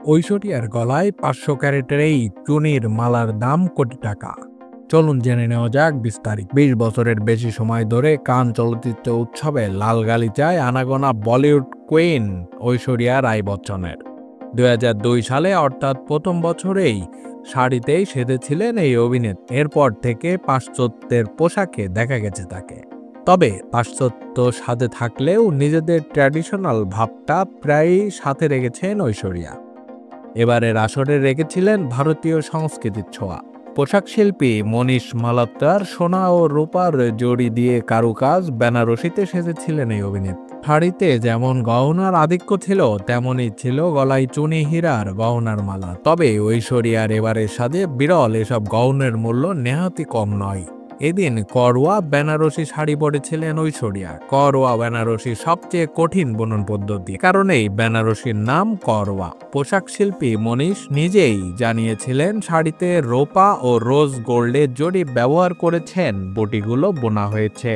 ঐশ্বরিয়ার গলায় 500 ক্যারেটের এই চুনির মালার দাম কোটি টাকা। চলুন জেনে নেওয়া যাক বিস্তারিত। 20 বছরের বেশি সময় ধরে কান চলচ্চিত্র উৎসবে লাল গালিচায় আনাগোনা বলিউড কুইন ঐশ্বরিয়া রায় বচ্চনের 2002 সালে অর্থাৎ প্রথম বছরেই শাড়িতেই সেজেছিলেন এই অভিনেত্রী। এরপর থেকে পাশ্চাত্যের পোশাকে দেখা গেছে তাকে। তবে পাশ্চাত্য সাজে থাকলেও নিজেদের ট্র্যাডিশনাল ভাবটা প্রায়ই সাথে রেখেছেন ঐশ্বরিয়া। এবারের আসরে রেখেছিলেন ভারতীয় সংস্কৃতির ছোঁয়া। পোশাক শিল্পী মনীষ মালাত্তার সোনা ও রূপার জড়ি দিয়ে কারুকাজ বেনারসিতে সেজেছিলেন এই অভিনেত্রী। শাড়িতে যেমন গহনার আধিক্য ছিল, তেমনই ছিল গলায় চুনি হীরার গহনার মালা। তবে ঐশ্বরিয়ার এবারের সাজে বিরল এসব গহনের মূল্য নেহাতই কম নয়। এদিন করওয়া বেনারসি শাড়ি পরেছিলেন ঐশ্বরিয়া। করওয়া বেনারসির সবচেয়ে কঠিন বুনন পদ্ধতি, কারণেই বেনারসির নাম করওয়া। পোশাক শিল্পী মনীষ নিজেই জানিয়েছিলেন, শাড়িতে রূপা ও রোজ গোল্ডের জড়ি ব্যবহার করেছেন, বুটিগুলো বোনা হয়েছে